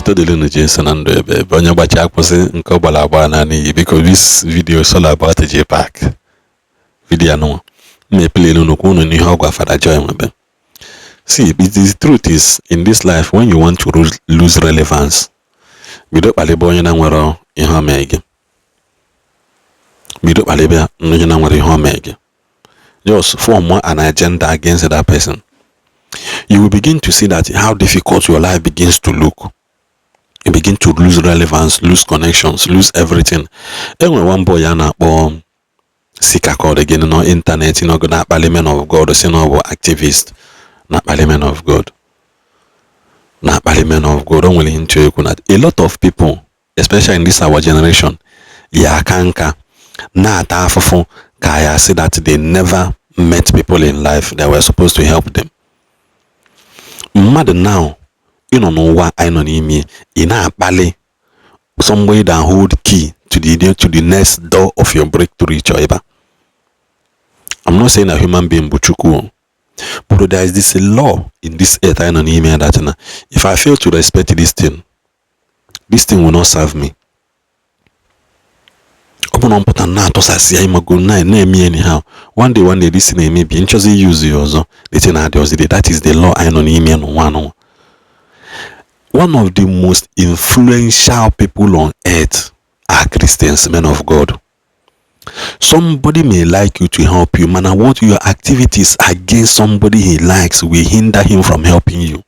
Otito dele no Jason and Nwebe. Onye gbachi akwụsị nke ọgbara agba na n'iyi because this video is all about J-Pack. Video no. Me play no kunu n'ihe ọgwa Fada Joy Nwebe. See, the truth is, in this life, when you want to lose relevance, bido kpalibe onye na nwere ihe omege. Bido kpalibe onye na nwere ihe omege. Just form an agenda against that person. You will begin to see that how difficult your life begins to look. You begin to lose relevance, lose connections, lose everything. Anyway, one boy na Saga called again on internet, gonna men of God, or activist, not men of God. Not men of God, only into a lot of people, especially in this our generation, kanka, na tafafo, kaya say that they never met people in life that were supposed to help them. Mad now, you don't know what I know me in a ballet, somebody that hold key to the next door of your breakthrough each other. I'm not saying a human being buchuku, but there is this law in this earth I know me that if I fail to respect this thing will not serve me. Anyhow, one day this thing may be interesting use you also. That is the law I know me one of the most influential people on earth are Christians, men of God. Somebody may like you to help you, man. What your activities against somebody he likes will hinder him from helping you.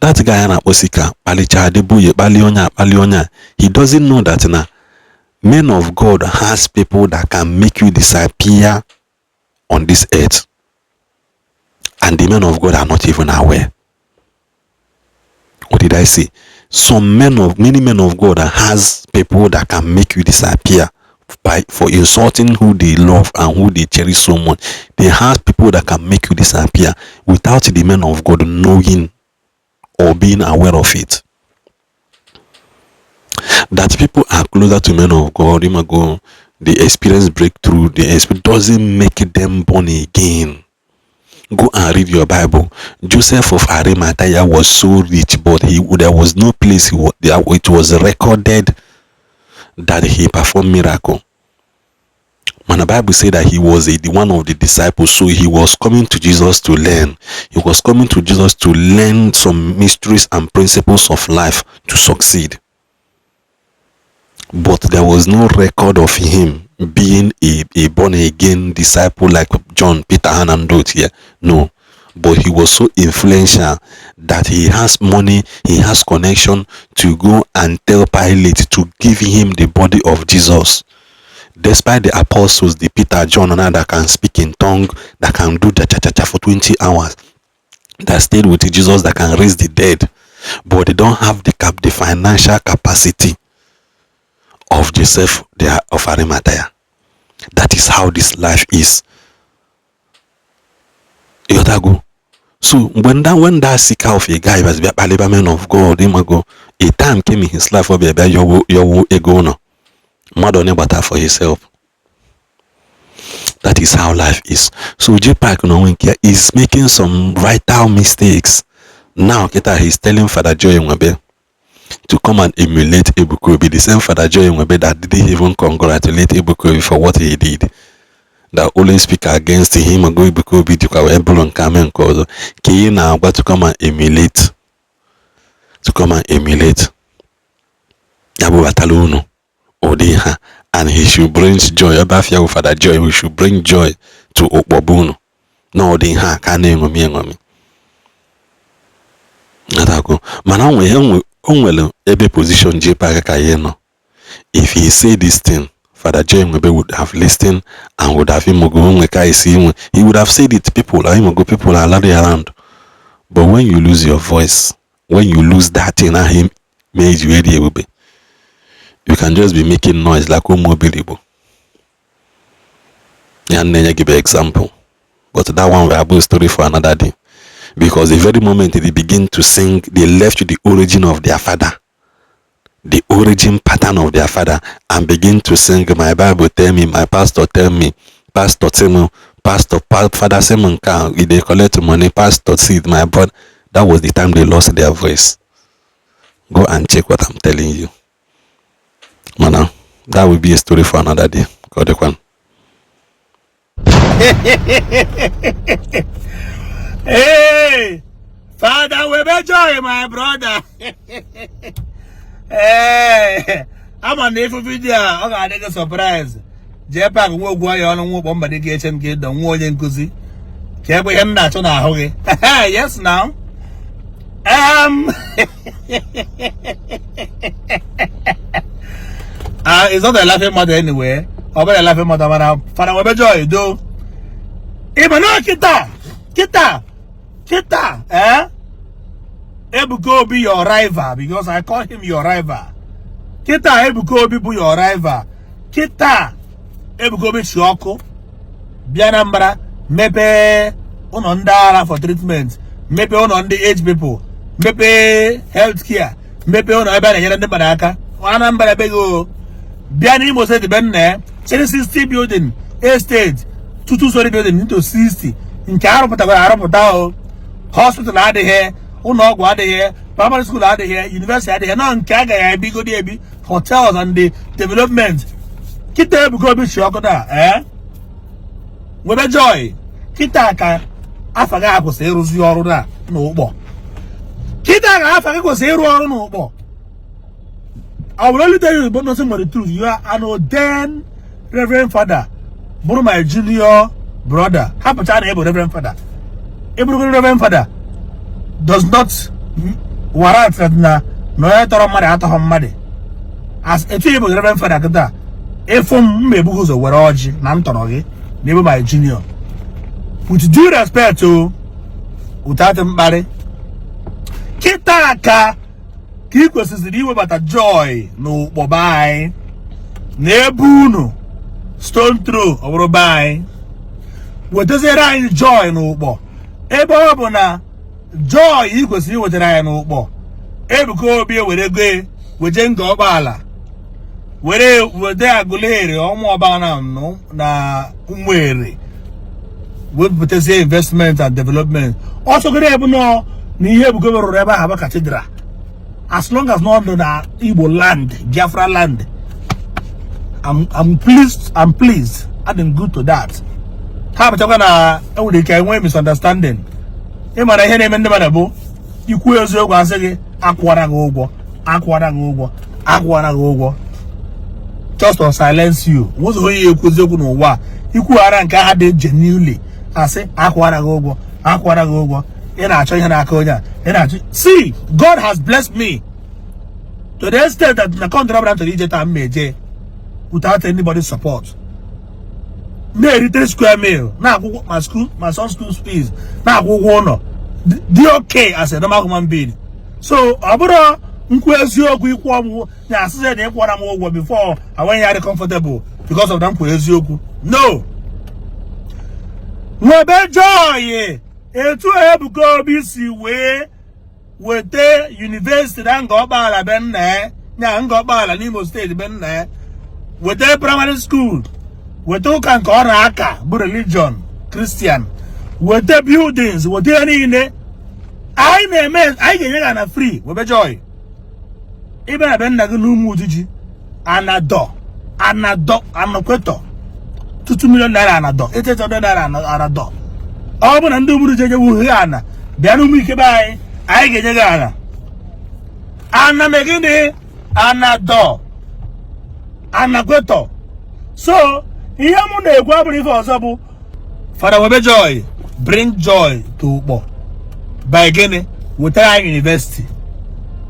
That guy na Osika, he doesn't know that now. Men of God has people that can make you disappear on this earth, and the men of God are not even aware. What did I say? Many men of God has people that can make you disappear for insulting who they love and who they cherish so much. They have people that can make you disappear without the men of God knowing or being aware of it. That people are closer to men of God, they experience breakthrough, doesn't make them born again. Go and read your Bible. Joseph of Arimathea was so rich, but there was no place it was recorded that he performed miracle. When the Bible said that he was one of the disciples, so he was coming to Jesus to learn. He was coming to Jesus to learn some mysteries and principles of life to succeed. But there was no record of him being a born again disciple like John, Peter, and those here. No. But he was so influential that he has money, he has connection to go and tell Pilate to give him the body of Jesus. Despite the apostles, the Peter, John, and that can speak in tongue, that can do the for 20 hours, that stayed with Jesus, that can raise the dead, but they don't have the financial capacity of Joseph of Arimathea. That is how this life is. So when that seeker of a guy was a man of God, a time came in his life where your ego no more better for himself. That is how life is. So J-Pack is making some vital mistakes. Now he's telling Father Joy Nwebe to come and emulate Ebuka Obi, the same Father Joy Nwebe that didn't even congratulate Ebuka Obi for what he did. That always speak against him and go Ebuka Obi to Ebulon Kamen Kozo. Ki now got to come and emulate. Yabu Bataluno. Odiha. And he should bring joy. Abafia with Father Joy, we should bring joy to Okwabuno. No Odiha kane ngomi. Natako. Mana onwele ebe position J-Pack kayeno. If he say this thing, Father Joy Nwebe would have listened and would have him go. He would have said it. People are around. But when you lose your voice, when you lose that thing, him made you ready, you can just be making noise like Igbo. And then I give an example. But that one will have a story for another day. Because the very moment they begin to sing, they left the origin of their father, the origin pattern of their father, and begin to sing. My Bible tell me, my pastor tell me, pastor tell me, Father Simon can they collect money, pastor seed, my brother. That was the time they lost their voice. Go and check what I'm telling you. Mana, that will be a story for another day. Go the one. Hey, Father Nwebe joy, my brother. Hey, I'm on the video. I'm gonna take a surprise. Jepak wo gwa ya onu wo bomba de get get don wo yen kuzi. Ke bo yan na cho na ho ge. Yes now. It's not a laughing matter anyway. Over a laughing matter, man. Father Nwebe joy do. Even no kita, Ebuka Obi your rival, because I call him your rival. Kita Ebuka Obi be your rival. Kita Ebuka Obi Shoko Bianambra mepe unondara for treatment, mepe on the age people, mepe healthcare, mepe on Ibana Yanda Baraka, Anambra Bego Biani was at the Benne, 60 building, estate, 2-story building into 60. In Carapata, hospital out of here, Unog out of here, primary school out of here, university out of here, no, Kaga, Bigo Debi, hotels and the development. Kita Ebuka Obi Shokoda, Nwebe joy. Kita ka afaga ko se ruzu yoru na ugbo. Kita ka afaga ko se ru oru na ugbo. I will only tell you but nothing but the truth. You are an ordained Reverend Father. Buru my junior brother. Happen to able Reverend Father. Able Reverend Father does not warrant that na no etoro mari ato mari. As a able Reverend Father kada. Efom mebu zo were oji na ntoro gi. Maybe my junior. With due respect to Utate Mbari, Kitaka Kikos is the deal about a joy, no bobai, Nebuno, stone through or buy. What does it I joy no bo? Ebona joy equals you with I no bo. Ebuka Obi with a gay with Jengo Bala. Where they are Guleri or more banam no na umwere. With the investment and development. Also, good able no near Bugo Reba have a cathedral. As long as not the Igboland, Biafra land. I'm pleased. I'm adding good to that. How about you can misunderstanding? Him and I hear him in the manabo. You queers your one say, Aquana go. Just to silence you. What's the way you could know what? You could have genuinely. I say, Aquana go. See, God has blessed me to the extent that I can't travel to Egypt and Meje without anybody's support. Me 3 square meal. Now my son's school fees. Now go the okay as a normal human being. So Abura Nkwezio Gwikwam na said they want before I went here comfortable because of them Kwezio. No. Nwebe joy etu Ebuka Obi si wete university na ngobala benne na ngobala n'Imo State benne wete primary school wete ụka nke ọrụ aka bụ religion Christian wete buildings wete niile anyị na-eme anyị ga-enye ya na free. Nwebe joy ibe na benna gị n'ụmụ ujiji anado anakweto 2 million naira anado 800 naira anado. Ọ bụ na ndị obodo jeje wu ha ana bịa n'ụmụ ike be anyị ga-enye gị ana ana megide anado anakweto. So ihe mụ na-ekwu abụrụ ife ọzọ bụ Father Nwebe joy bring joy to Ugbo by gịnị wetara anyị university.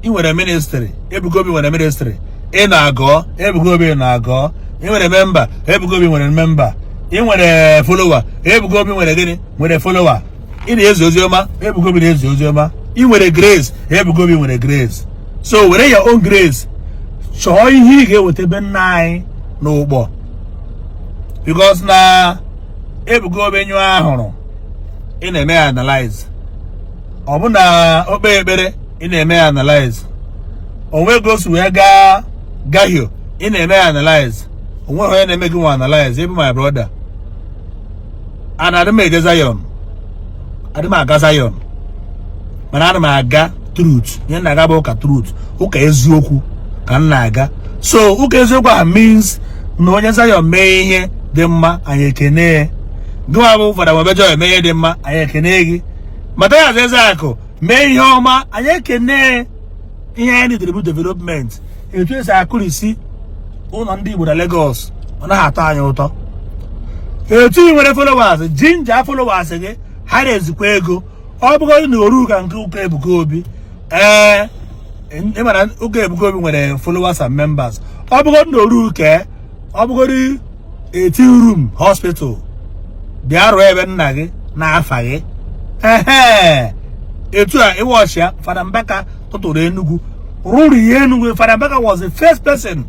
I nwere ministry Ebuka Obi nwere ministry ị na-agọ Ebuka Obi na-agọ. I nwere member Ebuka Obi nwere member. I nwere follower Ebuka Obi nwere gịnị nwere follower. Ị na-ezi oziọma Ebuka Obi na-ezi oziọma. I nwere grace Ebuka Obi nwere grace. So were your own grace chọọ ihe ị ga-eweta be nna anyị n'Ugbo because na Ebuka Obi nyụ ahụrụ ị na-eme analyze. Ọ bụ na okpe ekpere ị na-eme analyze. Onwe gosi wee gahio ị na-eme analyze. Onwe onye na-eme gị nwa analyze. Ebe my brother and adị m eje Zion adị m aga Zion mana adị m aga truth. Ihe na-aga bụ ụka truth. Ụka eziokwu ka m na-aga. So ụka eziokwu a means na onye Zion mee ihe dị mma anyị ekene. Gịwa bụ Fada Nwebe Joy mee ihe dị mma anyị ekene gị. Mathias Ezeakụ mee ihe ọma anyị ekene. Ihe anyị need bụ development. Etu esi akụrisi ụlọ ndị Igbo na Lagos ọ naghị atọ anyị ụtọ. Etu ị nwere followers, jinja followers gị ha na-ezikwa ego. Ọ bụgodị na oru ka nke ụka Ebuka Obi. Ịmara ụka Ebuka Obi nwere followers and members. Ọ bụgodị na oru ka ọ bụgodị 18 room hospital. Bịa rụọ ebe nna gị na-afa gị. Etu a ịwọchi ya Fada Mbaka tụtụrụ Enugu. Ruru ihe Enugu. Fada Mbaka was the first person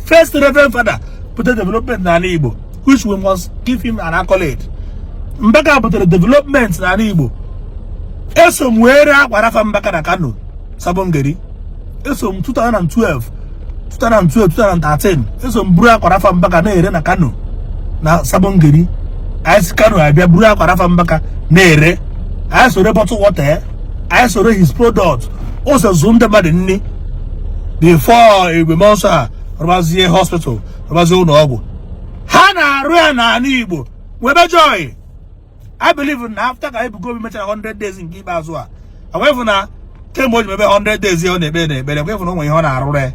first Reverend Father put the development n'ala Igbo, which we must give him an accolade. Mbaka butere development n'ala Igbo. Eso m were akwarafa Mbaka na Kano Sabongeri. Eso m 2012 2013 eso m buru akwarafa Mbaka na-ere na Kano na Sabongeri. Anyị Kano abịa buru akwarafa Mbaka na-ere. Anyị soro bottle water. Anyị soro his product. Ose zunde mmadụ nni before Igbo Monsa rụbazie hospital rụbazie ụlọ ọgwụ. Ha na-arụ ya n'ala Igbo. Nwebe Joy, I believe na after ka Ebuka Obi mechara 100 days nke ikpeazụ a, agwefu na kemgbe o ji mebe 100 days ọ na-ekpe na-ekpere, agwefu na o nwere ihe ọ na-arụrụ.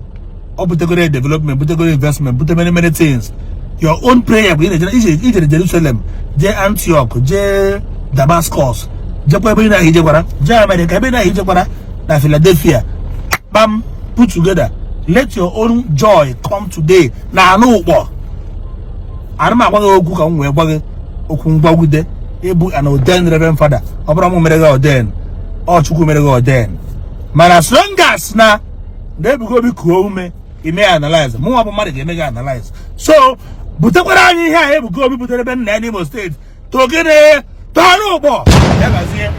Ọ butegoro development, butegoro investment, bute many things. Your own prayer bụ ijere Jerusalem, jee Antioch, jee Damascus, jekwa ebe ị na-ehijekwara, jee America ebe ị na-ehijekwara na Philadelphia. Bam, put together. Let your own joy come today. Na anụ ụkpọ. Anụm agwa gị okwu ka m wee gwa gị okwu mgbagwude. Ịbụ an ordained Reverend Father. Ọ bụrụ m mere gị ordain, ọ Chukwu mere gị ordain. Mana as long as na Ebuka Obi kuo ume, ime analyze. Mụnwa bụ mmadụ ga-eme gị analyze. So butekwara anyị ihe a Ebuka Obi butere ebe nna ya n'Imo steeti. Togene tọọ anụ ụkpọ. Ya gazie.